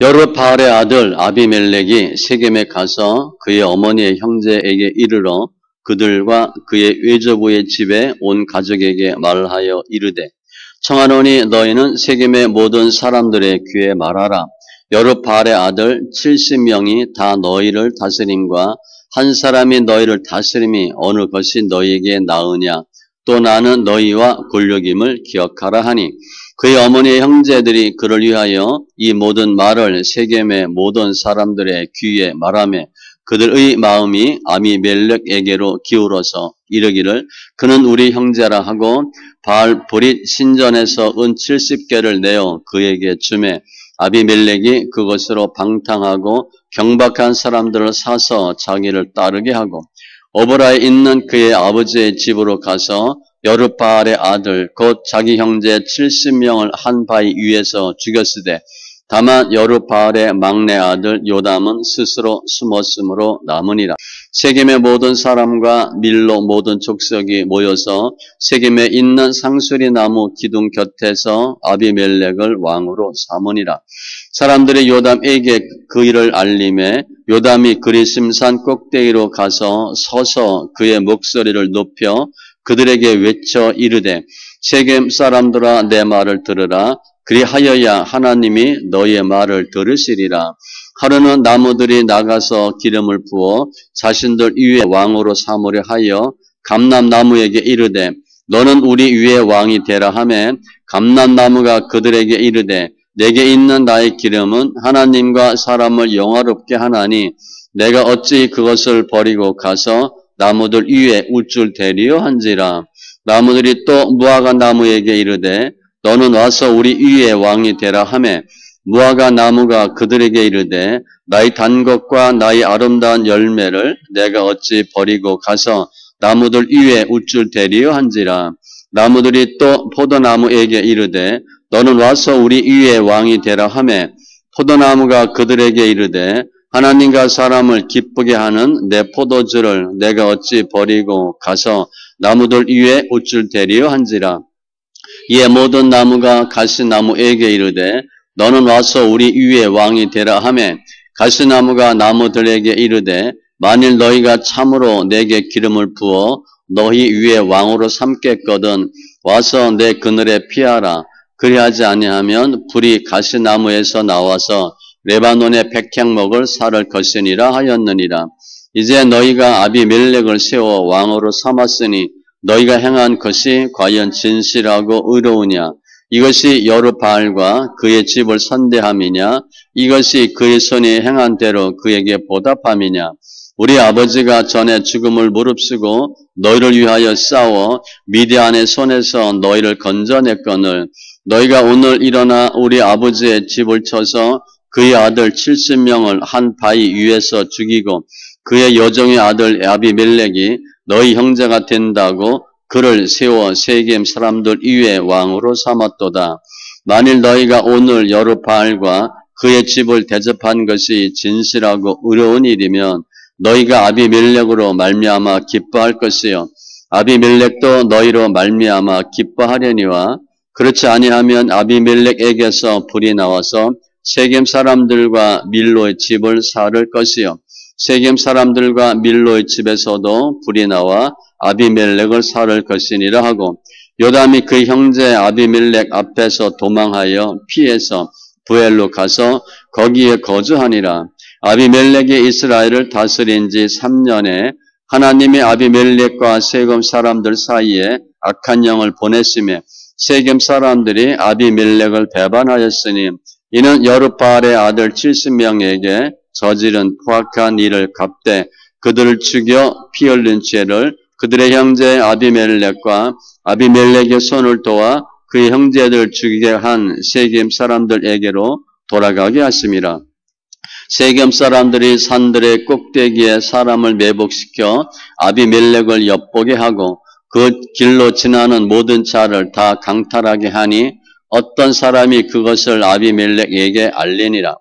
여룹바알의 아들 아비멜렉이 세겜에 가서 그의 어머니의 형제에게 이르러 그들과 그의 외조부의 집에 온 가족에게 말하여 이르되 청하노니 너희는 세겜의 모든 사람들의 귀에 말하라. 여룹바알의 아들 70명이 다 너희를 다스림과 한 사람이 너희를 다스림이 어느 것이 너희에게 나으냐. 또 나는 너희와 권력임을 기억하라 하니 그의 어머니의 형제들이 그를 위하여 이 모든 말을 세겜의 모든 사람들의 귀에 말하며 그들의 마음이 아비멜렉에게로 기울어서 이르기를 그는 우리 형제라 하고 바알브릿 신전에서 은 70개를 내어 그에게 주매 아비멜렉이 그것으로 방탕하고 경박한 사람들을 사서 자기를 따르게 하고 오보라에 있는 그의 아버지의 집으로 가서 여룹바알의 아들 곧 자기 형제 70명을 한 바위 위에서 죽였으되 다만 여룹바알의 막내 아들 요담은 스스로 숨었으므로 남으니라. 세겜의 모든 사람과 밀로 모든 족속이 모여서 세겜에 있는 상수리 나무 기둥 곁에서 아비멜렉을 왕으로 삼으니라. 사람들이 요담에게 그 일을 알림해 요담이 그리심산 꼭대기로 가서 서서 그의 목소리를 높여 그들에게 외쳐 이르되 세겜 사람들아 내 말을 들으라. 그리하여야 하나님이 너희의 말을 들으시리라. 하루는 나무들이 나가서 기름을 부어 자신들 위에 왕으로 삼으려 하여 감람나무에게 이르되 너는 우리 위에 왕이 되라 하매 감람나무가 그들에게 이르되 내게 있는 나의 기름은 하나님과 사람을 영화롭게 하나니 내가 어찌 그것을 버리고 가서 나무들 위에 우쭐 대리요 한지라. 나무들이 또 무화과 나무에게 이르되 너는 와서 우리 위에 왕이 되라 하매 무화과 나무가 그들에게 이르되 나의 단 것과 나의 아름다운 열매를 내가 어찌 버리고 가서 나무들 위에 우쭐 대리요 한지라. 나무들이 또 포도나무에게 이르되 너는 와서 우리 위에 왕이 되라 하매 포도나무가 그들에게 이르되 하나님과 사람을 기쁘게 하는 내 포도주를 내가 어찌 버리고 가서 나무들 위에 우쭐 대리요 한지라. 이에 모든 나무가 가시나무에게 이르되 너는 와서 우리 위에 왕이 되라 하매 가시나무가 나무들에게 이르되 만일 너희가 참으로 내게 기름을 부어 너희 위에 왕으로 삼겠거든 와서 내 그늘에 피하라. 그리하지 아니하면 불이 가시나무에서 나와서 레바논의 백향 먹을 살을 것이니라 하였느니라. 이제 너희가 아비멜렉을 세워 왕으로 삼았으니 너희가 행한 것이 과연 진실하고 의로우냐? 이것이 여룹바알과 그의 집을 선대함이냐? 이것이 그의 손이 행한 대로 그에게 보답함이냐? 우리 아버지가 전에 죽음을 무릅쓰고 너희를 위하여 싸워 미디안의 손에서 너희를 건져냈거늘 너희가 오늘 일어나 우리 아버지의 집을 쳐서 그의 아들 70명을 한 바위 위에서 죽이고 그의 여종의 아들 아비멜렉이 너희 형제가 된다고 그를 세워 세겜 사람들 위에 왕으로 삼았도다. 만일 너희가 오늘 여룹바알과 그의 집을 대접한 것이 진실하고 의로운 일이면 너희가 아비멜렉으로 말미암아 기뻐할 것이요 아비멜렉도 너희로 말미암아 기뻐하려니와 그렇지 아니하면 아비멜렉에게서 불이 나와서 세겜 사람들과 밀로의 집을 살을 것이요 세겜 사람들과 밀로의 집에서도 불이 나와 아비멜렉을 살을 것이니라 하고 요담이 그 형제 아비멜렉 앞에서 도망하여 피해서 부엘로 가서 거기에 거주하니라. 아비멜렉이 이스라엘을 다스린 지 3년에 하나님이 아비멜렉과 세겜 사람들 사이에 악한 영을 보냈으며 세겜 사람들이 아비멜렉을 배반하였으니 이는 여룹바알의 아들 70명에게 저지른 포악한 일을 갚되 그들을 죽여 피 흘린 죄를 그들의 형제 아비멜렉과 아비멜렉의 손을 도와 그의 형제들 죽이게 한 세겜 사람들에게로 돌아가게 하심이라. 세겜 사람들이 산들의 꼭대기에 사람을 매복시켜 아비멜렉을 엿보게 하고 그 길로 지나는 모든 자를 다 강탈하게 하니 어떤 사람이 그것을 아비멜렉에게 알리니라.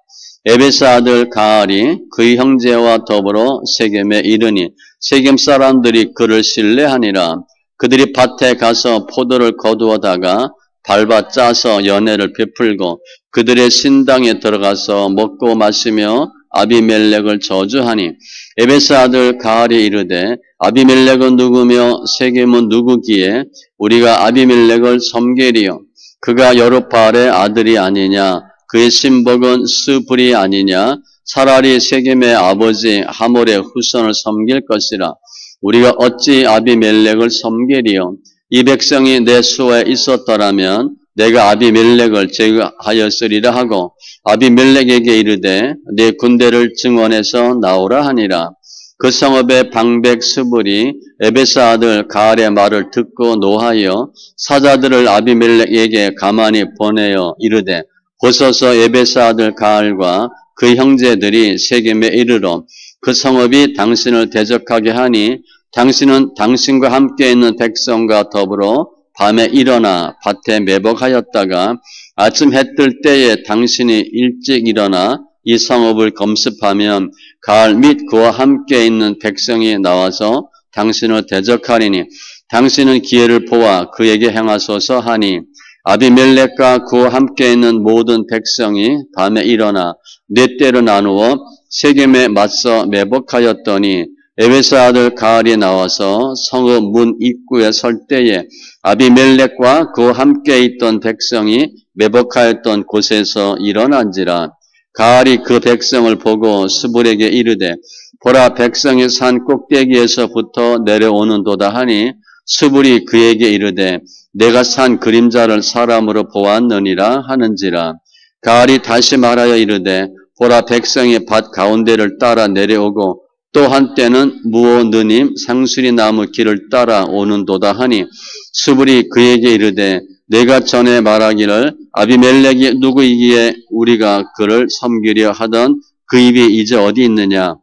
에베스 아들 가알이 그의 형제와 더불어 세겜에 이르니 세겜 사람들이 그를 신뢰하니라. 그들이 밭에 가서 포도를 거두어다가 밟아 짜서 연회를 베풀고 그들의 신당에 들어가서 먹고 마시며 아비멜렉을 저주하니 에베스 아들 가알이 이르되 아비멜렉은 누구며 세겜은 누구기에 우리가 아비멜렉을 섬기리요 그가 여룹바알의 아들이 아니냐 그의 신복은 스불이 아니냐 차라리 세겜의 아버지 하몰의 후손을 섬길 것이라 우리가 어찌 아비멜렉을 섬기리요 이 백성이 내 수하에 있었더라면 내가 아비멜렉을 제거하였으리라 하고 아비멜렉에게 이르되 내 군대를 증원해서 나오라 하니라. 그 성읍의 방백 스불이 에베스 아들 가알의 말을 듣고 노하여 사자들을 아비멜렉에게 가만히 보내어 이르되 보소서 에베스 아들 가알과 그 형제들이 세겜에 이르러 그 성읍이 당신을 대적하게 하니 당신은 당신과 함께 있는 백성과 더불어 밤에 일어나 밭에 매복하였다가 아침 해 뜰 때에 당신이 일찍 일어나 이 성읍을 검습하면 가알 및 그와 함께 있는 백성이 나와서 당신을 대적하리니 당신은 기회를 보아 그에게 행하소서 하니 아비멜렉과 그와 함께 있는 모든 백성이 밤에 일어나 네 때로 나누어 세겜에 맞서 매복하였더니 에베스 아들 가알이 나와서 성읍 문 입구에 설 때에 아비멜렉과 그와 함께 있던 백성이 매복하였던 곳에서 일어난지라. 가알이 그 백성을 보고 스불에게 이르되 보라 백성이 산 꼭대기에서부터 내려오는도다 하니 스불이 그에게 이르되 내가 산 그림자를 사람으로 보았느니라 하는지라. 가알이 다시 말하여 이르되 보라 백성이 밭 가운데를 따라 내려오고 또 한때는 무오느님 상수리 나무 길을 따라 오는도다 하니 스불이 그에게 이르되 내가 전에 말하기를 아비멜렉이 누구이기에 우리가 그를 섬기려 하던 그 입이 이제 어디 있느냐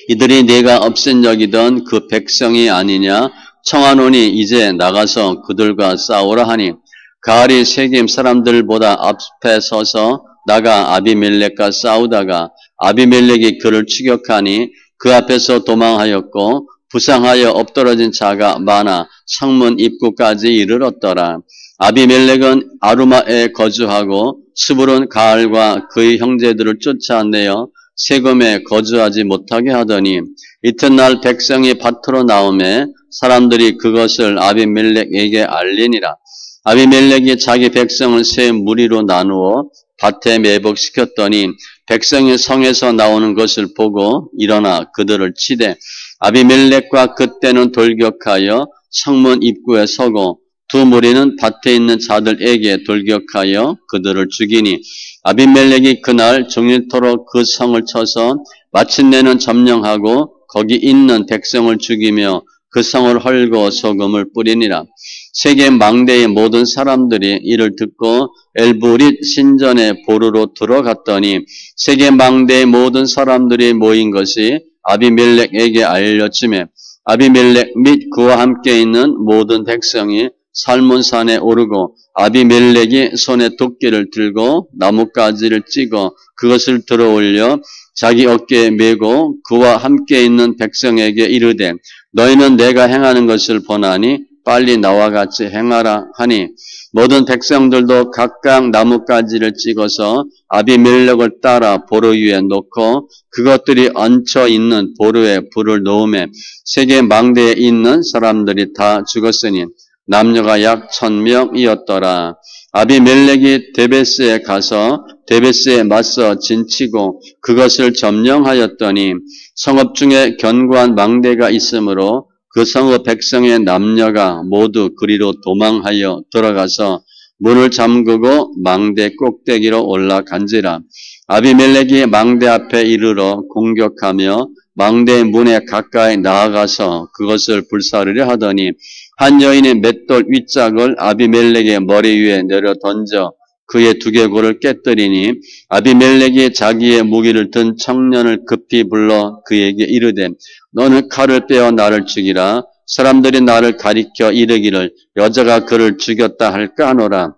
이들이 내가 없앤 여기던 그 백성이 아니냐 청하노니 이제 나가서 그들과 싸우라 하니 가알이 세겜 사람들보다 앞에 서서 나가 아비멜렉과 싸우다가 아비멜렉이 그를 추격하니 그 앞에서 도망하였고 부상하여 엎드러진 자가 많아 성문 입구까지 이르렀더라. 아비멜렉은 아루마에 거주하고 스불은 가알과 그의 형제들을 쫓아내어 세겜에 거주하지 못하게 하더니 이튿날 백성이 밭으로 나오매 사람들이 그것을 아비멜렉에게 알리니라. 아비멜렉이 자기 백성을 세 무리로 나누어 밭에 매복시켰더니 백성이 성에서 나오는 것을 보고 일어나 그들을 치되 아비멜렉과 그때는 돌격하여 성문 입구에 서고 두 무리는 밭에 있는 자들에게 돌격하여 그들을 죽이니 아비멜렉이 그날 종일토록 그 성을 쳐서 마침내는 점령하고 거기 있는 백성을 죽이며 그 성을 헐고 소금을 뿌리니라. 세겜 망대의 모든 사람들이 이를 듣고 엘브릿 신전의 보루로 들어갔더니 세겜 망대의 모든 사람들이 모인 것이 아비멜렉에게 알려지매 아비멜렉 및 그와 함께 있는 모든 백성이 살몬산에 오르고 아비멜렉이 손에 도끼를 들고 나뭇가지를 찍어 그것을 들어올려 자기 어깨에 메고 그와 함께 있는 백성에게 이르되 너희는 내가 행하는 것을 보나니 빨리 나와 같이 행하라 하니 모든 백성들도 각각 나뭇가지를 찍어서 아비멜렉을 따라 보루 위에 놓고 그것들이 얹혀 있는 보루에 불을 놓으매 세겜 망대에 있는 사람들이 다 죽었으니 남녀가 약 1000명이었더라. 아비멜렉이 데베스에 가서 데베스에 맞서 진치고 그것을 점령하였더니 성읍 중에 견고한 망대가 있으므로 그 성읍 백성의 남녀가 모두 그리로 도망하여 들어가서 문을 잠그고 망대 꼭대기로 올라간지라. 아비멜렉이 망대 앞에 이르러 공격하며 망대 문에 가까이 나아가서 그것을 불사르려 하더니 한 여인이 맷돌 윗짝을 아비멜렉의 머리 위에 내려 던져 그의 두개골을 깨뜨리니 아비멜렉이 자기의 무기를 든 청년을 급히 불러 그에게 이르되 너는 칼을 빼어 나를 죽이라. 사람들이 나를 가리켜 이르기를 여자가 그를 죽였다 할까 하노라.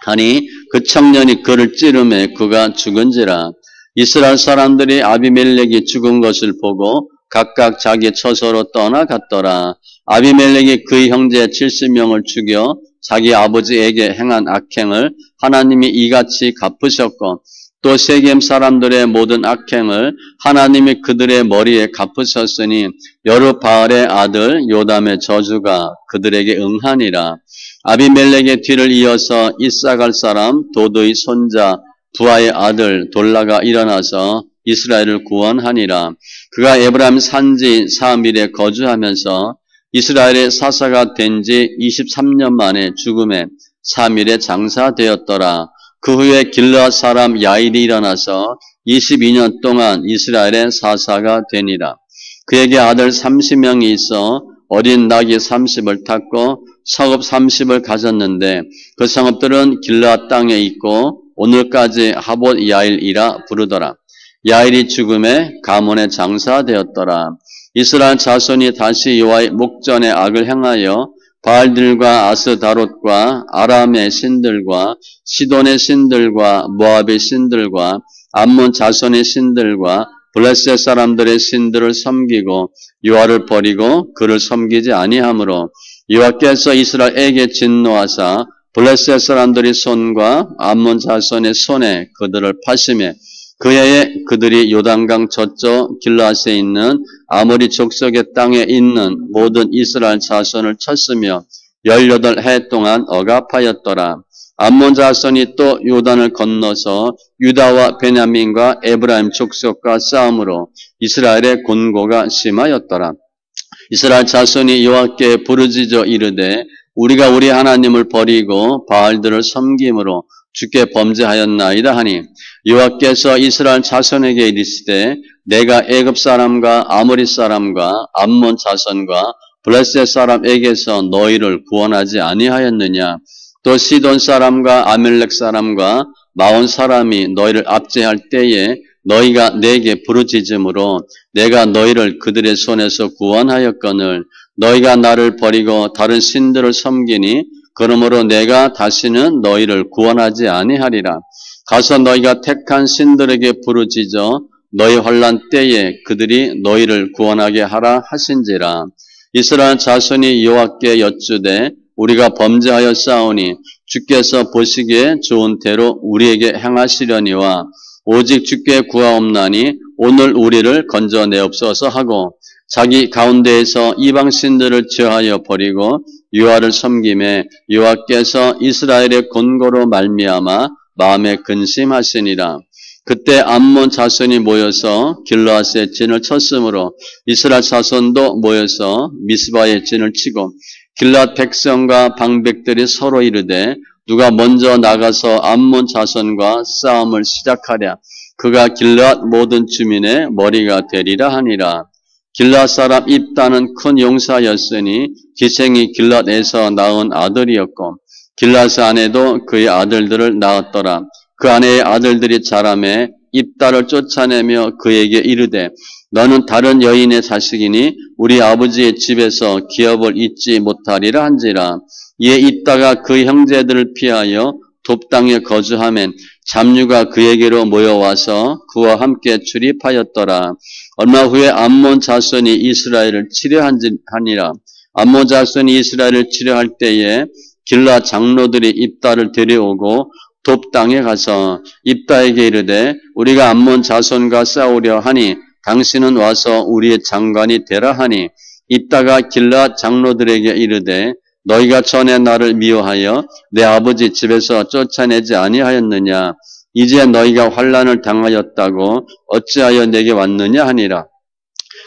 하니 그 청년이 그를 찌르매 그가 죽은지라. 이스라엘 사람들이 아비멜렉이 죽은 것을 보고 각각 자기 처소로 떠나갔더라. 아비멜렉이 그의 형제 70명을 죽여 자기 아버지에게 행한 악행을 하나님이 이같이 갚으셨고 또 세겜 사람들의 모든 악행을 하나님이 그들의 머리에 갚으셨으니 여르바알의 아들 요담의 저주가 그들에게 응하니라. 아비멜렉의 뒤를 이어서 이사갈 사람 도도의 손자 부하의 아들 돌라가 일어나서 이스라엘을 구원하니라. 그가 에브라임 산지 사밀에 거주하면서 이스라엘의 사사가 된 지 23년 만에 죽음에 사밀에 장사되었더라. 그 후에 길르앗 사람 야일이 일어나서 22년 동안 이스라엘의 사사가 되니라. 그에게 아들 30명이 있어 어린 낙이 30을 탔고 성읍 30을 가졌는데 그 성읍들은 길르앗 땅에 있고 오늘까지 하봇 야일이라 부르더라. 야일이 죽음에 가문에 장사되었더라. 이스라엘 자손이 다시 여호와의 목전에 악을 행하여 바알들과 아스다롯과 아람의 신들과 시돈의 신들과 모압의 신들과 암몬 자손의 신들과 블레셋 사람들의 신들을 섬기고 여호와를 버리고 그를 섬기지 아니하므로 여호와께서 이스라엘에게 진노하사 블레셋 사람들의 손과 암몬 자손의 손에 그들을 파시매 그 해에 그들이 요단강 저쪽 길르앗에 있는 아모리 족속의 땅에 있는 모든 이스라엘 자손을 쳤으며 18해 동안 억압하였더라. 암몬 자손이 또 요단을 건너서 유다와 베냐민과 에브라임 족속과 싸움으로 이스라엘의 곤고가 심하였더라. 이스라엘 자손이 여호와께 부르짖어 이르되 우리가 우리 하나님을 버리고 바알들을 섬김으로 주께 범죄하였나이다 하니 여호와께서 이스라엘 자손에게 이르시되 내가 애굽 사람과 아모리 사람과 암몬 자손과 블레셋 사람에게서 너희를 구원하지 아니하였느냐. 또 시돈 사람과 아멜렉 사람과 마온 사람이 너희를 압제할 때에 너희가 내게 부르짖음으로 내가 너희를 그들의 손에서 구원하였거늘 너희가 나를 버리고 다른 신들을 섬기니 그러므로 내가 다시는 너희를 구원하지 아니하리라. 가서 너희가 택한 신들에게 부르짖어 너희 환난 때에 그들이 너희를 구원하게 하라 하신지라. 이스라엘 자손이 여호와께 여쭈되 우리가 범죄하여 싸우니 주께서 보시기에 좋은 대로 우리에게 행하시려니와 오직 주께 구하옵나니 오늘 우리를 건져내옵소서 하고 자기 가운데에서 이방 신들을 제하여 버리고 여호와를 섬김에 여호와께서 이스라엘의 곤고로 말미암아 마음에 근심하시니라. 그때 암몬 자손이 모여서 길르앗에 진을 쳤으므로 이스라엘 자손도 모여서 미스바에 진을 치고 길르앗 백성과 방백들이 서로 이르되 누가 먼저 나가서 암몬 자손과 싸움을 시작하랴. 그가 길르앗 모든 주민의 머리가 되리라 하니라. 길르앗 사람 입다는 큰 용사였으니 기생이 길르앗에서 낳은 아들이었고 길르앗 아내도 그의 아들들을 낳았더라. 그 아내의 아들들이 자라매 입다를 쫓아내며 그에게 이르되 너는 다른 여인의 자식이니 우리 아버지의 집에서 기업을 잊지 못하리라 한지라. 이에 입다가 그 형제들을 피하여 돕 땅에 거주하면 잡류가 그에게로 모여와서 그와 함께 출입하였더라. 얼마 후에 암몬 자손이 이스라엘을 치려하니라. 암몬 자손이 이스라엘을 치려할 때에 길르앗 장로들이 입다를 데려오고 돕 땅에 가서 입다에게 이르되 우리가 암몬 자손과 싸우려 하니 당신은 와서 우리의 장관이 되라 하니 입다가 길르앗 장로들에게 이르되 너희가 전에 나를 미워하여 내 아버지 집에서 쫓아내지 아니하였느냐. 이제 너희가 환난을 당하였다고 어찌하여 내게 왔느냐 하니라.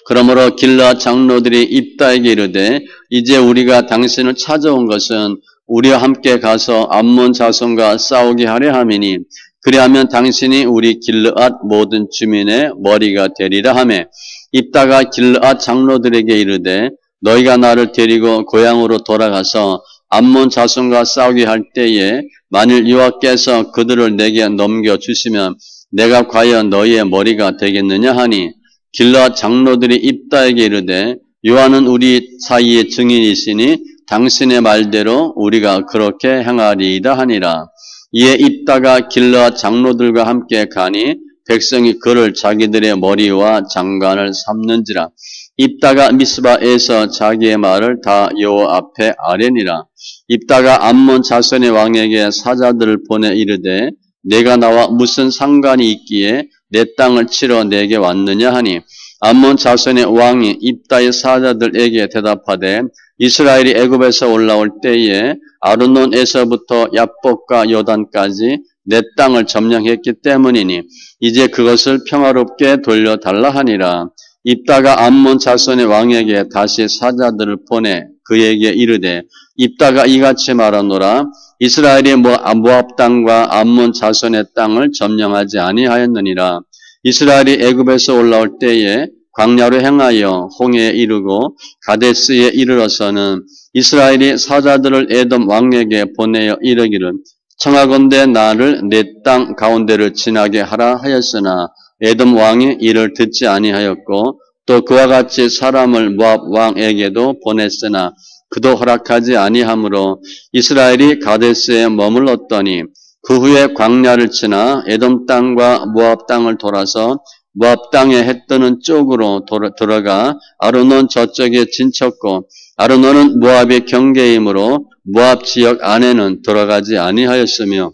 그러므로 길르앗 장로들이 입다에게 이르되 이제 우리가 당신을 찾아온 것은 우리와 함께 가서 암몬 자손과 싸우게 하려 함이니 그리하면 당신이 우리 길르앗 모든 주민의 머리가 되리라 하매 입다가 길르앗 장로들에게 이르되 너희가 나를 데리고 고향으로 돌아가서 암몬 자손과 싸우게 할 때에 만일 여호와께서 그들을 내게 넘겨주시면 내가 과연 너희의 머리가 되겠느냐 하니 길르앗 장로들이 입다에게 이르되 여호와는 우리 사이의 증인이시니 당신의 말대로 우리가 그렇게 행하리이다 하니라. 이에 입다가 길르앗 장로들과 함께 가니 백성이 그를 자기들의 머리와 장관을 삼는지라. 입다가 미스바에서 자기의 말을 다 여호와 앞에 아뢰니라. 입다가 암몬 자손의 왕에게 사자들을 보내 이르되 내가 나와 무슨 상관이 있기에 내 땅을 치러 내게 왔느냐 하니 암몬 자손의 왕이 입다의 사자들에게 대답하되 이스라엘이 애굽에서 올라올 때에 아르논에서부터 야복과 요단까지 내 땅을 점령했기 때문이니 이제 그것을 평화롭게 돌려달라 하니라. 입다가 암몬 자손의 왕에게 다시 사자들을 보내 그에게 이르되 입다가 이같이 말하노라. 이스라엘이 모압 땅과 암몬 자손의 땅을 점령하지 아니하였느니라. 이스라엘이 애굽에서 올라올 때에 광야로 행하여 홍해에 이르고 가데스에 이르러서는 이스라엘이 사자들을 에돔 왕에게 보내어 이르기를 청하건대 나를 내 땅 가운데를 지나게 하라 하였으나 에돔 왕이 이를 듣지 아니하였고 또 그와 같이 사람을 모압 왕에게도 보냈으나 그도 허락하지 아니하므로 이스라엘이 가데스에 머물렀더니 그 후에 광야를 지나 에돔 땅과 모압 땅을 돌아서 모압 땅에 해 뜨는 쪽으로 들어가 아르논 저쪽에 진쳤고 아르논은 모압의 경계이므로 모압 지역 안에는 들어가지 아니하였으며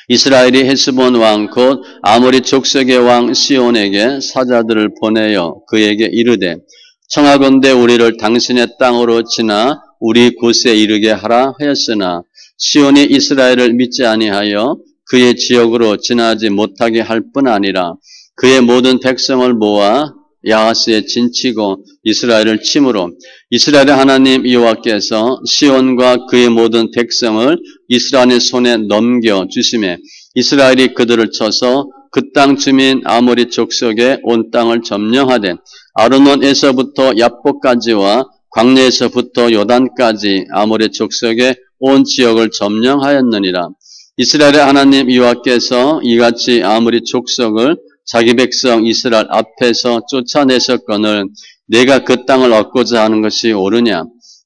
이스라엘이 헤스본 왕 곧 아모리 족속의 왕 시온에게 사자들을 보내어 그에게 이르되 청하건대 우리를 당신의 땅으로 지나 우리 곳에 이르게 하라 하였으나 시온이 이스라엘을 믿지 아니하여 그의 지역으로 지나지 못하게 할 뿐 아니라 그의 모든 백성을 모아 야하스에 진치고 이스라엘을 치므로 이스라엘의 하나님 여호와께서 시온과 그의 모든 백성을 이스라엘의 손에 넘겨 주시매 이스라엘이 그들을 쳐서 그 땅 주민 아모리 족속의 온 땅을 점령하되 아르논에서부터 야복까지와 광야에서부터 요단까지 아모리 족속의 온 지역을 점령하였느니라. 이스라엘의 하나님 여호와께서 이같이 아모리 족속을 자기 백성 이스라엘 앞에서 쫓아내셨거늘 내가 그 땅을 얻고자 하는 것이 옳으냐?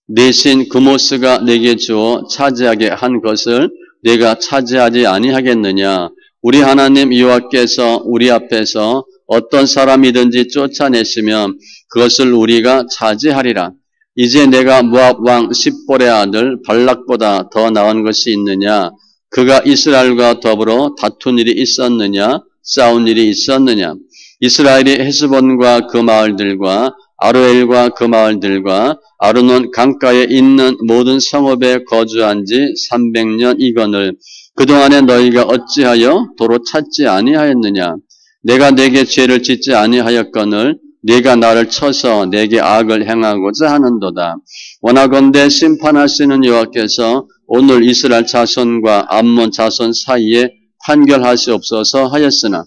내신 그모스가 내게 주어 차지하게 한 것을 내가 차지하지 아니하겠느냐? 우리 하나님 여호와께서 우리 앞에서 어떤 사람이든지 쫓아내시면 그것을 우리가 차지하리라. 이제 내가 모압 왕 십볼의 아들 발락보다 더 나은 것이 있느냐? 그가 이스라엘과 더불어 다툰 일이 있었느냐? 싸운 일이 있었느냐? 이스라엘이 헤스본과 그 마을들과 아로엘과 그 마을들과 아르논 강가에 있는 모든 성읍에 거주한 지 300년이거늘 그동안에 너희가 어찌하여 도로 찾지 아니하였느냐? 내가 내게 죄를 짓지 아니하였거늘 네가 나를 쳐서 내게 악을 행하고자 하는도다. 원하건대 심판하시는 여호와께서 오늘 이스라엘 자손과 암몬 자손 사이에 판결하시옵소서 하였으나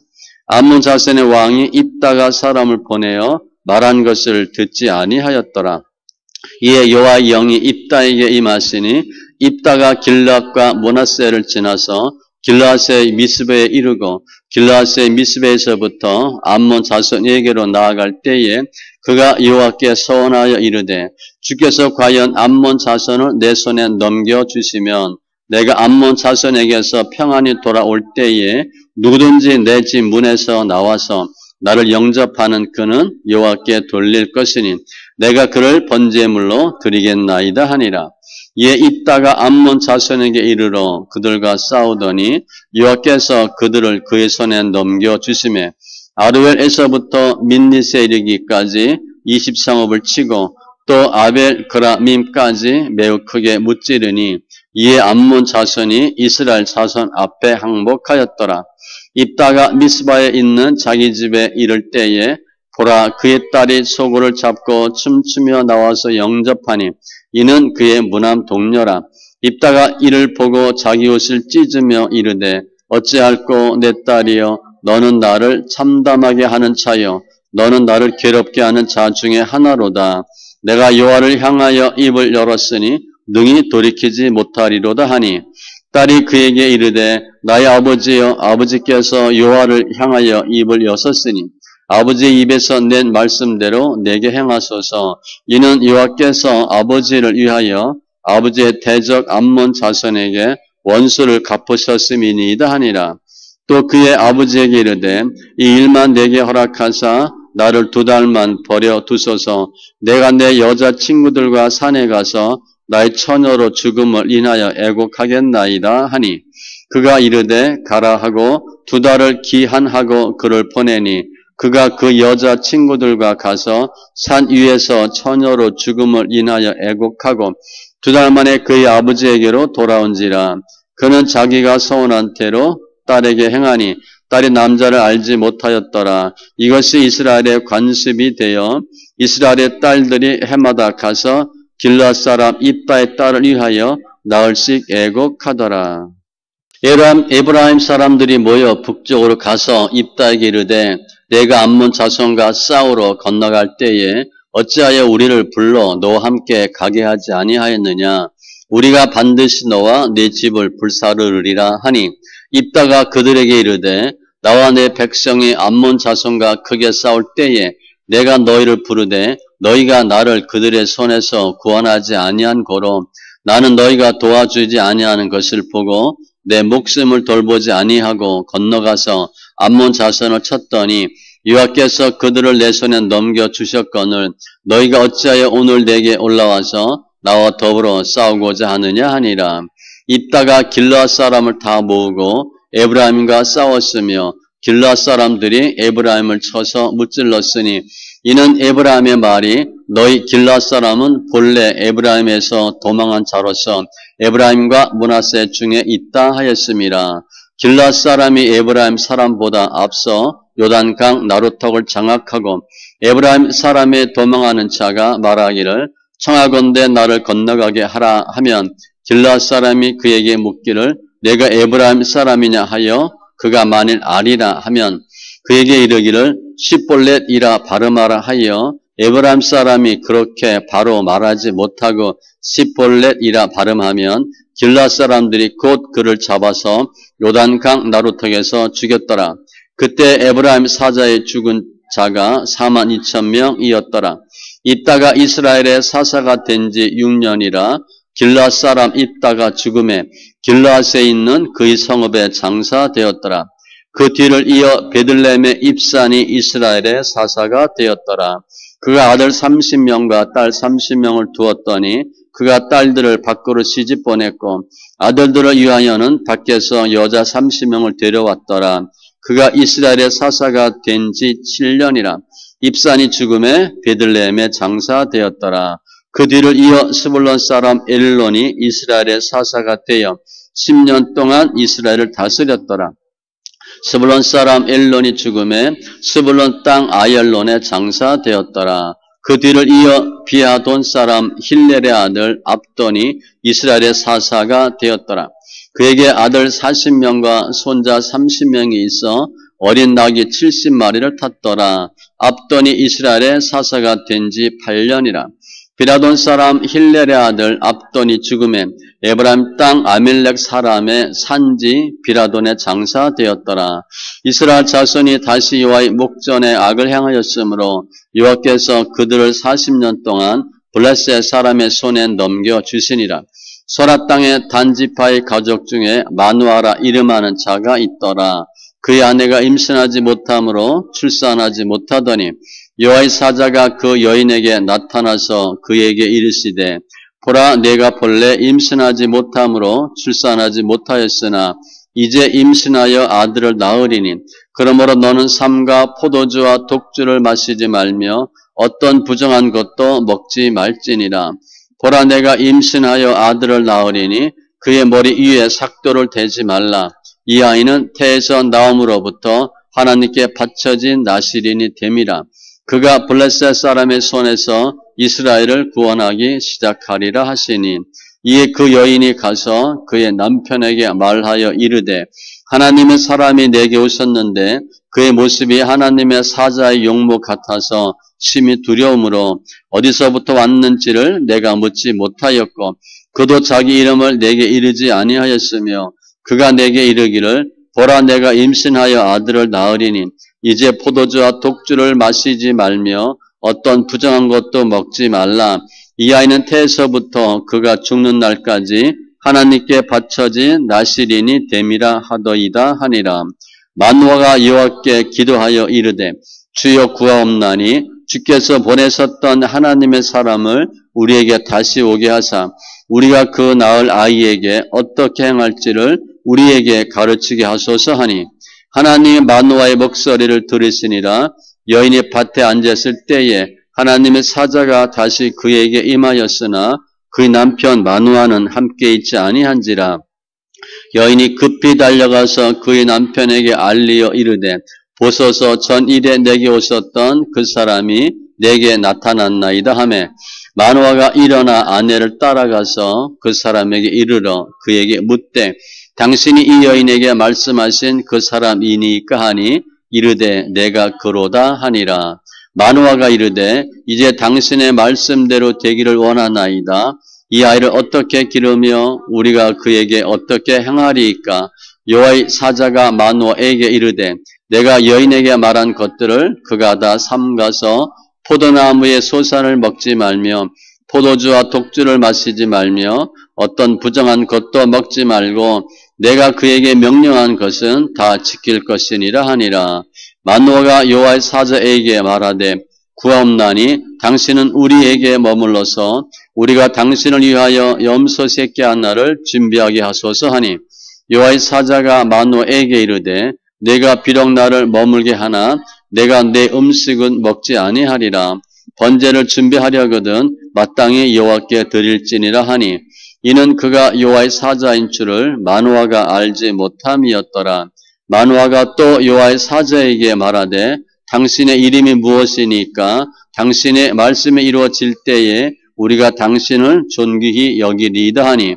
암몬 자손의 왕이 입다가 사람을 보내어 말한 것을 듣지 아니하였더라. 이에 여호와의 영이 입다에게 임하시니 입다가 길앗과 므낫세를 지나서 길앗의 미스베에 이르고 길앗의 미스베에서부터 암몬 자손에게로 나아갈 때에 그가 여호와께 서원하여 이르되 주께서 과연 암몬 자손을 내 손에 넘겨주시면 내가 암몬 자손에게서 평안히 돌아올 때에 누구든지 내 집 문에서 나와서 나를 영접하는 그는 여호와께 돌릴 것이니 내가 그를 번제물로 드리겠나이다 하니라. 이에 입다가 암몬 자손에게 이르러 그들과 싸우더니 여호와께서 그들을 그의 손에 넘겨주시매 아르웰에서부터 민닛에 이르기까지 20성읍을 치고 또 아벨 그라밈까지 매우 크게 무찌르니 이에 암몬 자손이 이스라엘 자손 앞에 항복하였더라. 입다가 미스바에 있는 자기 집에 이를 때에 보라 그의 딸이 소굴을 잡고 춤추며 나와서 영접하니 이는 그의 무남 동료라. 입다가 이를 보고 자기 옷을 찢으며 이르되 어찌할꼬 내 딸이여 너는 나를 참담하게 하는 자여 너는 나를 괴롭게 하는 자 중에 하나로다. 내가 여호와를 향하여 입을 열었으니 능히 돌이키지 못하리로다 하니 딸이 그에게 이르되 나의 아버지여 아버지께서 여호와를 향하여 입을 여섰으니 아버지의 입에서 낸 말씀대로 내게 행하소서. 이는 여호와께서 아버지를 위하여 아버지의 대적 암몬 자손에게 원수를 갚으셨음이니이다 하니라. 또 그의 아버지에게 이르되 이 일만 내게 허락하사 나를 2달만 버려 두소서. 내가 내 여자 친구들과 산에 가서 나의 처녀로 죽음을 인하여 애곡하겠나이다 하니 그가 이르되 가라 하고 2달을 기한하고 그를 보내니 그가 그 여자 친구들과 가서 산 위에서 처녀로 죽음을 인하여 애곡하고 2달 만에 그의 아버지에게로 돌아온지라. 그는 자기가 서운한 태로 딸에게 행하니 딸이 남자를 알지 못하였더라. 이것이 이스라엘의 관습이 되어 이스라엘의 딸들이 해마다 가서 길르앗 사람 입다의 딸을 위하여 나흘씩 애곡하더라. 에브라임 사람들이 모여 북쪽으로 가서 입다에게 이르되 내가 암몬 자손과 싸우러 건너갈 때에 어찌하여 우리를 불러 너와 함께 가게 하지 아니하였느냐. 우리가 반드시 너와 네 집을 불사르리라 하니 입다가 그들에게 이르되 나와 내 백성이 암몬 자손과 크게 싸울 때에 내가 너희를 부르되 너희가 나를 그들의 손에서 구원하지 아니한 고로 나는 너희가 도와주지 아니하는 것을 보고 내 목숨을 돌보지 아니하고 건너가서 암몬 자손을 쳤더니 여호와께서 그들을 내 손에 넘겨주셨거늘 너희가 어찌하여 오늘 내게 올라와서 나와 더불어 싸우고자 하느냐 하니라. 입다가 길르앗 사람을 다 모으고 에브라임과 싸웠으며 길르앗 사람들이 에브라임을 쳐서 무찔렀으니 이는 에브라임의 말이 너희 길르앗 사람은 본래 에브라임에서 도망한 자로서 에브라임과 므낫세 중에 있다 하였음이라. 길르앗 사람이 에브라임 사람보다 앞서 요단강 나루턱을 장악하고 에브라임 사람의 도망하는 자가 말하기를 청하건대 나를 건너가게 하라 하면 길르앗 사람이 그에게 묻기를 내가 에브라임 사람이냐 하여 그가 만일 아니라 하면 그에게 이르기를 시볼렛이라 발음하라 하여 에브라임 사람이 그렇게 바로 말하지 못하고 시볼렛이라 발음하면 길르앗 사람들이 곧 그를 잡아서 요단강 나루턱에서 죽였더라. 그때 에브라임 사자의 죽은 자가 42,000명이었더라. 이따가 이스라엘의 사사가 된 지 6년이라 길르앗 사람 입다가 죽음에 길르앗에 있는 그의 성읍에 장사되었더라. 그 뒤를 이어 베들레헴의 입산이 이스라엘의 사사가 되었더라. 그가 아들 30명과 딸 30명을 두었더니 그가 딸들을 밖으로 시집 보냈고 아들들을 위하여는 밖에서 여자 30명을 데려왔더라. 그가 이스라엘의 사사가 된 지 7년이라. 입산이 죽음에 베들레헴에 장사되었더라. 그 뒤를 이어 스불론 사람 엘론이 이스라엘의 사사가 되어 10년 동안 이스라엘을 다스렸더라. 스불론 사람 엘론이 죽음에 스불론 땅 아얄론에 장사되었더라. 그 뒤를 이어 비아돈 사람 힐렐의 아들 압돈이 이스라엘의 사사가 되었더라. 그에게 아들 40명과 손자 30명이 있어 어린 낙이 70마리를 탔더라. 압돈이 이스라엘의 사사가 된 지 8년이라. 비라돈 사람 힐렐의 아들 압돈이 죽음에 에브라임 땅 아밀렉 사람의 산지 비라돈에 장사되었더라. 이스라엘 자손이 다시 여호와의 목전에 악을 행하였으므로 여호와께서 그들을 40년 동안 블레셋 사람의 손에 넘겨주시니라. 소라 땅의 단지파의 가족 중에 마누아라 이름하는 자가 있더라. 그의 아내가 임신하지 못함으로 출산하지 못하더니 여호와의 사자가 그 여인에게 나타나서 그에게 이르시되 보라 내가 본래 임신하지 못함으로 출산하지 못하였으나 이제 임신하여 아들을 낳으리니 그러므로 너는 삼가 포도주와 독주를 마시지 말며 어떤 부정한 것도 먹지 말지니라. 보라 내가 임신하여 아들을 낳으리니 그의 머리 위에 삭도를 대지 말라. 이 아이는 태에서 나옴으로부터 하나님께 바쳐진 나시린이 됨이라. 그가 블레셋 사람의 손에서 이스라엘을 구원하기 시작하리라 하시니 이에 그 여인이 가서 그의 남편에게 말하여 이르되 하나님의 사람이 내게 오셨는데 그의 모습이 하나님의 사자의 용모 같아서 심히 두려움으로 어디서부터 왔는지를 내가 묻지 못하였고 그도 자기 이름을 내게 이르지 아니하였으며 그가 내게 이르기를 보라 내가 임신하여 아들을 낳으리니 이제 포도주와 독주를 마시지 말며 어떤 부정한 것도 먹지 말라. 이 아이는 태에서부터 그가 죽는 날까지 하나님께 바쳐진 나시린이 됨이라 하더이다 하니라. 마누아가 여호와께 기도하여 이르되 주여 구하옵나니 주께서 보내셨던 하나님의 사람을 우리에게 다시 오게 하사 우리가 그 낳을 아이에게 어떻게 행할지를 우리에게 가르치게 하소서 하니 하나님이 마노아의 목소리를 들으시니라. 여인이 밭에 앉았을 때에 하나님의 사자가 다시 그에게 임하였으나 그의 남편 마노아는 함께 있지 아니한지라. 여인이 급히 달려가서 그의 남편에게 알리어 이르되 보소서 전일에 내게 오셨던 그 사람이 내게 나타났나이다 하매 마노아가 일어나 아내를 따라가서 그 사람에게 이르러 그에게 묻되 당신이 이 여인에게 말씀하신 그 사람이니까 하니 이르되 내가 그로다 하니라. 마노아가 이르되 이제 당신의 말씀대로 되기를 원하나이다. 이 아이를 어떻게 기르며 우리가 그에게 어떻게 행하리이까? 여호와의 사자가 마노아에게 이르되 내가 여인에게 말한 것들을 그가 다 삼가서 포도나무의 소산을 먹지 말며 포도주와 독주를 마시지 말며 어떤 부정한 것도 먹지 말고 내가 그에게 명령한 것은 다 지킬 것이니라 하니라. 마노아가 여호와의 사자에게 말하되 구하옵나니 당신은 우리에게 머물러서 우리가 당신을 위하여 염소 새끼 하나를 준비하게 하소서 하니 여호와의 사자가 마노아에게 이르되 내가 비록 나를 머물게 하나 내가 내 음식은 먹지 아니하리라. 번제를 준비하려거든 마땅히 여호와께 드릴지니라 하니 이는 그가 여호와의 사자인 줄을 마노아가 알지 못함이었더라. 마노아가 또 여호와의 사자에게 말하되 당신의 이름이 무엇이니까 당신의 말씀이 이루어질 때에 우리가 당신을 존귀히 여기리이다 하니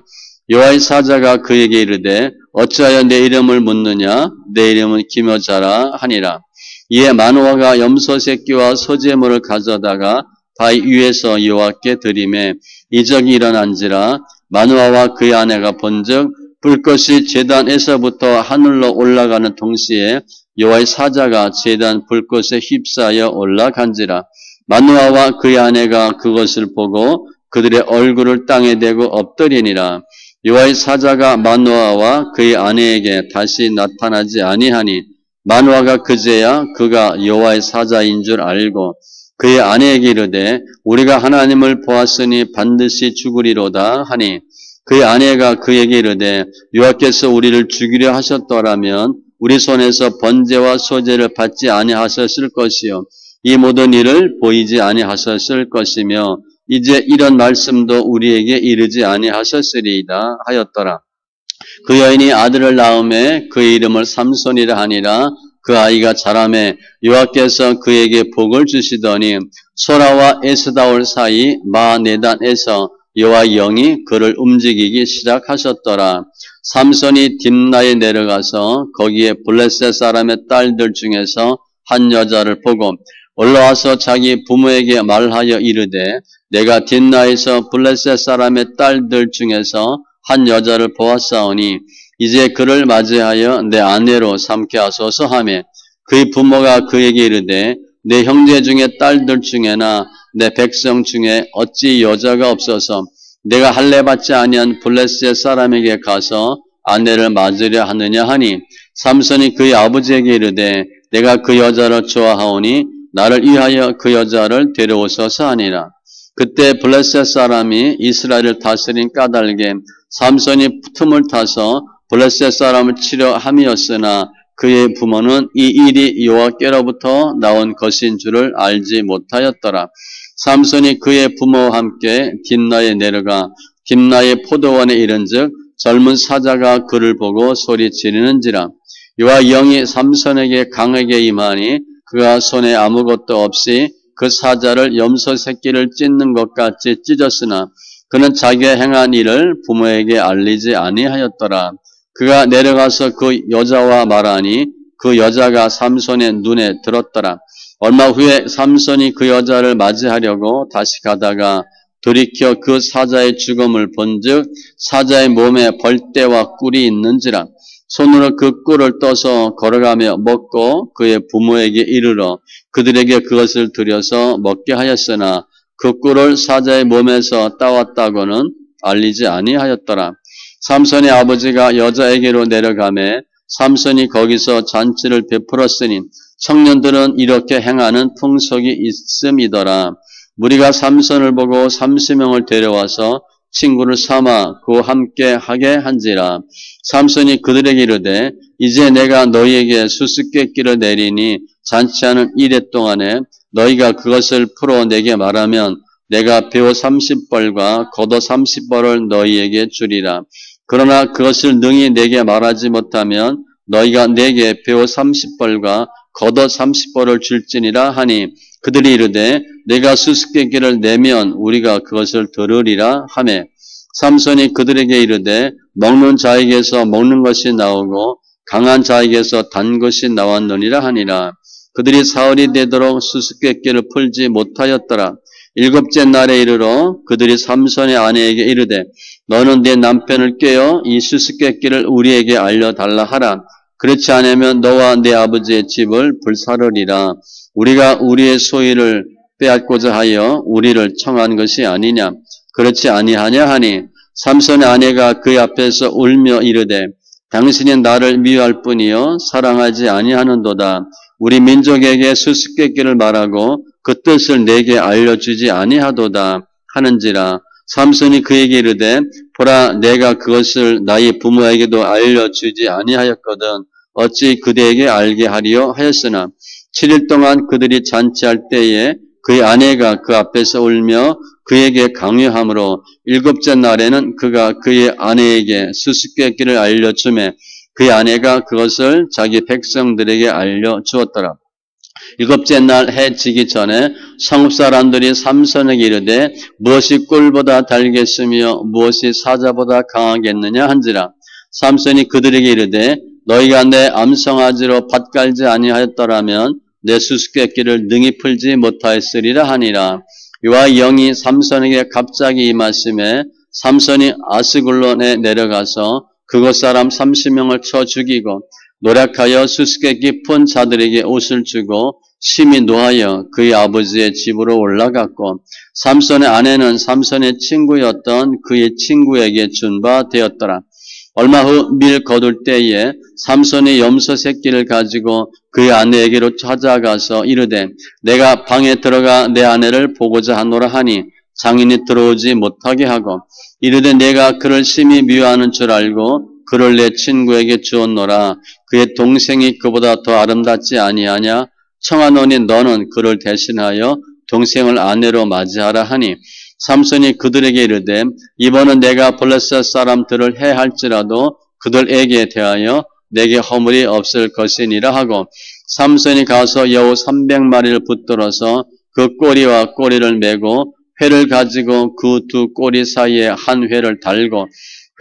여호와의 사자가 그에게 이르되 어찌하여 내 이름을 묻느냐 내 이름은 기묘자라 하니라. 이에 마노아가 염소 새끼와 소제물을 가져다가 바위 위에서 여호와께 드리매 이적이 일어난지라. 마노아와 그의 아내가 본즉 불꽃이 제단에서부터 하늘로 올라가는 동시에 여호와의 사자가 제단 불꽃에 휩싸여 올라간지라. 마노아와 그의 아내가 그것을 보고 그들의 얼굴을 땅에 대고 엎드리니라. 여호와의 사자가 마노아와 그의 아내에게 다시 나타나지 아니하니 마노아가 그제야 그가 여호와의 사자인 줄 알고 그의 아내에게 이르되 우리가 하나님을 보았으니 반드시 죽으리로다 하니 그의 아내가 그에게 이르되 여호와께서 우리를 죽이려 하셨더라면 우리 손에서 번제와 소제를 받지 아니하셨을 것이요 이 모든 일을 보이지 아니하셨을 것이며 이제 이런 말씀도 우리에게 이르지 아니하셨으리이다 하였더라. 그 여인이 아들을 낳음에 그의 이름을 삼손이라 하니라. 그 아이가 자라매 여호와께서 그에게 복을 주시더니 소라와 에스다올 사이 마네단에서 여호와의 영이 그를 움직이기 시작하셨더라. 삼손이 딥나에 내려가서 거기에 블레셋 사람의 딸들 중에서 한 여자를 보고 올라와서 자기 부모에게 말하여 이르되 내가 딥나에서 블레셋 사람의 딸들 중에서 한 여자를 보았사오니 이제 그를 맞이하여 내 아내로 삼게 하소서 하매 그의 부모가 그에게 이르되 내 형제 중에 딸들 중에나 내 백성 중에 어찌 여자가 없어서 내가 할례받지 아니한 블레셋 사람에게 가서 아내를 맞으려 하느냐 하니 삼손이 그의 아버지에게 이르되 내가 그 여자를 좋아하오니 나를 위하여 그 여자를 데려오소서 하니라. 그때 블레셋 사람이 이스라엘을 다스린 까닭에 삼손이 틈을 타서 블레셋 사람을 치려 함이었으나 그의 부모는 이 일이 여호와께로부터 나온 것인 줄을 알지 못하였더라. 삼손이 그의 부모와 함께 딥나에 내려가 딥나의 포도원에 이른즉 젊은 사자가 그를 보고 소리 지르는지라. 여호와의 영이 삼손에게 강하게 임하니 그가 손에 아무것도 없이 그 사자를 염소 새끼를 찢는 것 같이 찢었으나 그는 자기가 행한 일을 부모에게 알리지 아니하였더라. 그가 내려가서 그 여자와 말하니 그 여자가 삼손의 눈에 들었더라. 얼마 후에 삼손이 그 여자를 맞이하려고 다시 가다가 돌이켜 그 사자의 죽음을 본즉 사자의 몸에 벌떼와 꿀이 있는지라. 손으로 그 꿀을 떠서 걸어가며 먹고 그의 부모에게 이르러 그들에게 그것을 드려서 먹게 하였으나 그 꿀을 사자의 몸에서 따왔다고는 알리지 아니하였더라. 삼손의 아버지가 여자에게로 내려가매 삼손이 거기서 잔치를 베풀었으니 청년들은 이렇게 행하는 풍속이 있음이더라. 무리가 삼손을 보고 30명을 데려와서 친구를 삼아 그와 함께 하게 한지라. 삼손이 그들에게 이르되 이제 내가 너희에게 수수께끼를 내리니 잔치하는 이래 동안에 너희가 그것을 풀어 내게 말하면 내가 배옷 30벌과 겉옷 30벌을 너희에게 주리라. 그러나 그것을 능히 내게 말하지 못하면 너희가 내게 배옷 30벌과 겉옷 30벌을 줄지니라 하니 그들이 이르되 내가 수수께끼를 내면 우리가 그것을 들으리라 하매 삼손이 그들에게 이르되 먹는 자에게서 먹는 것이 나오고 강한 자에게서 단 것이 나왔느니라 하니라. 그들이 사흘이 되도록 수수께끼를 풀지 못하였더라. 일곱째 날에 이르러 그들이 삼손의 아내에게 이르되 너는 내 남편을 꾀어 이 수수께끼를 우리에게 알려달라 하라. 그렇지 않으면 너와 내 아버지의 집을 불사르리라. 우리가 우리의 소유를 빼앗고자 하여 우리를 청한 것이 아니냐. 그렇지 아니하냐 하니 삼손의 아내가 그의 앞에서 울며 이르되 당신이 나를 미워할 뿐이요 사랑하지 아니하는도다. 우리 민족에게 수수께끼를 말하고 그 뜻을 내게 알려주지 아니하도다 하는지라. 삼손이 그에게 이르되 보라 내가 그것을 나의 부모에게도 알려주지 아니하였거든 어찌 그대에게 알게 하리요 하였으나 7일 동안 그들이 잔치할 때에 그의 아내가 그 앞에서 울며 그에게 강요함으로 일곱째 날에는 그가 그의 아내에게 수수께끼를 알려주매 그의 아내가 그것을 자기 백성들에게 알려주었더라. 일곱째 날 해 지기 전에 성읍 사람들이 삼손에게 이르되 무엇이 꿀보다 달겠으며 무엇이 사자보다 강하겠느냐 한지라. 삼손이 그들에게 이르되 너희가 내 암송아지로 밭 갈지 아니하였더라면 내 수수께끼를 능히 풀지 못하였으리라 하니라. 이와 영이 삼손에게 갑자기 임하심에 삼손이 아스글론에 내려가서 그곳 사람 30명을 쳐 죽이고 노력하여 수수께끼 푼 자들에게 옷을 주고 심히 노하여 그의 아버지의 집으로 올라갔고 삼손의 아내는 삼손의 친구였던 그의 친구에게 준 바 되었더라. 얼마 후 밀 거둘 때에 삼손이 염소 새끼를 가지고 그의 아내에게로 찾아가서 이르되 내가 방에 들어가 내 아내를 보고자 하노라 하니 장인이 들어오지 못하게 하고 이르되 내가 그를 심히 미워하는 줄 알고 그를 내 친구에게 주었노라. 그의 동생이 그보다 더 아름답지 아니하냐? 청하노니 너는 그를 대신하여 동생을 아내로 맞이하라 하니 삼손이 그들에게 이르되 이번은 내가 블레셋 사람들을 해할지라도 그들에게 대하여 내게 허물이 없을 것이니라 하고 삼손이 가서 여우 300마리를 붙들어서 그 꼬리와 꼬리를 메고 회를 가지고 그 두 꼬리 사이에 한 회를 달고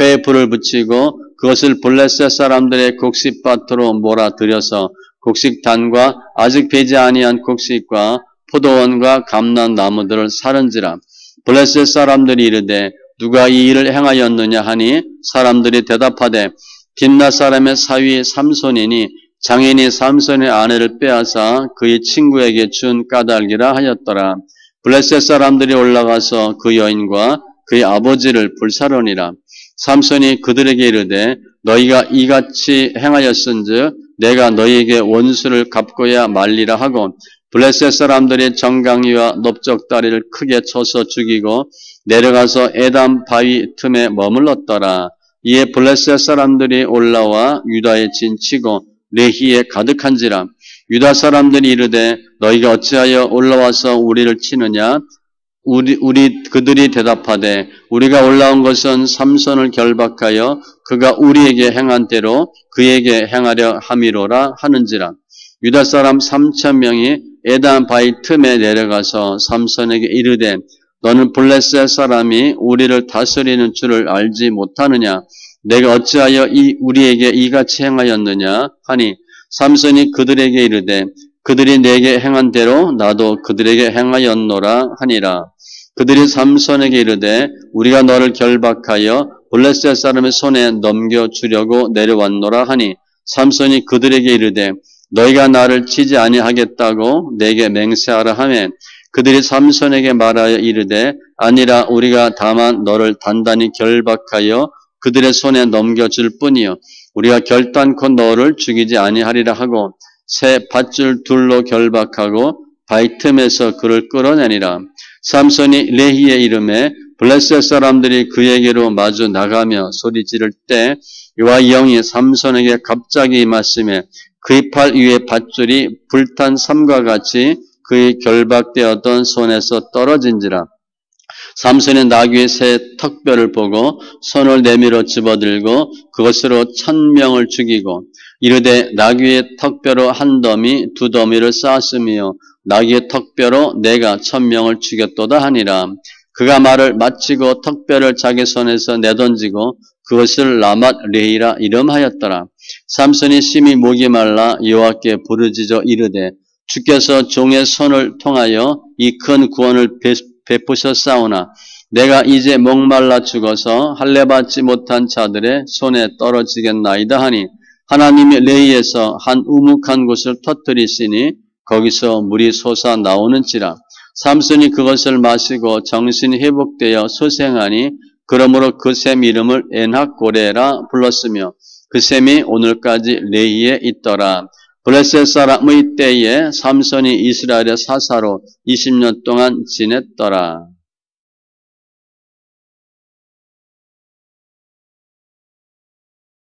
회에 불을 붙이고 그것을 블레셋 사람들의 곡식밭으로 몰아들여서 곡식단과 아직 배지 아니한 곡식과 포도원과 감람나무들을 사른지라. 블레셋 사람들이 이르되 누가 이 일을 행하였느냐 하니 사람들이 대답하되 딥나 사람의 사위 삼손이니 장인이 삼손의 아내를 빼앗아 그의 친구에게 준 까닭이라 하였더라. 블레셋 사람들이 올라가서 그 여인과 그의 아버지를 불사르니라. 삼손이 그들에게 이르되 너희가 이같이 행하였은즉 내가 너희에게 원수를 갚고야 말리라 하고 블레셋 사람들이 정강이와 넓적다리를 크게 쳐서 죽이고 내려가서 에담 바위 틈에 머물렀더라. 이에 블레셋 사람들이 올라와 유다에 진치고 레히에 가득한지라. 유다 사람들이 이르되 너희가 어찌하여 올라와서 우리를 치느냐? 그들이 대답하되 우리가 올라온 것은 삼손을 결박하여 그가 우리에게 행한 대로 그에게 행하려 함이로라 하는지라. 유다 사람 3,000명이 에담 바위 틈에 내려가서 삼손에게 이르되 너는 블레셋 사람이 우리를 다스리는 줄을 알지 못하느냐? 내가 어찌하여 우리에게 이같이 행하였느냐? 하니 삼손이 그들에게 이르되 그들이 내게 행한 대로 나도 그들에게 행하였노라 하니라. 그들이 삼손에게 이르되 우리가 너를 결박하여 블레셋 사람의 손에 넘겨주려고 내려왔노라 하니 삼손이 그들에게 이르되 너희가 나를 치지 아니하겠다고 내게 맹세하라 하매 그들이 삼손에게 말하여 이르되 아니라 우리가 다만 너를 단단히 결박하여 그들의 손에 넘겨줄 뿐이요 우리가 결단코 너를 죽이지 아니하리라 하고 새 밧줄 둘로 결박하고 바위 틈에서 그를 끌어내니라. 삼손이 레히의 이름에 블레셋 사람들이 그에게로 마주 나가며 소리 지를 때 여호와의 영이 삼손에게 갑자기 임하시매 그의 팔 위에 밧줄이 불탄 삼과 같이 그의 결박되었던 손에서 떨어진지라. 삼손이 나귀의 새 턱뼈를 보고 손을 내밀어 집어들고 그것으로 1000명을 죽이고 이르되 나귀의 턱뼈로 한 더미 두 더미를 쌓았으며 나귀의 턱뼈로 내가 1000명을 죽였도다 하니라. 그가 말을 마치고 턱뼈를 자기 손에서 내던지고 그것을 라맛 레히라 이름하였더라. 삼손이 심히 목이 말라 여호와께 부르짖어 이르되 주께서 종의 손을 통하여 이 큰 구원을 베푸셨사오나 내가 이제 목말라 죽어서 할례받지 못한 자들의 손에 떨어지겠나이다 하니 하나님이 레히에서 한 우묵한 곳을 터뜨리시니 거기서 물이 솟아 나오는지라. 삼손이 그것을 마시고 정신이 회복되어 소생하니 그러므로 그 샘 이름을 엔학고레라 불렀으며 그 샘이 오늘까지 레히에 있더라. 블레셋 사람의 때에 삼손이 이스라엘의 사사로 20년 동안 지냈더라.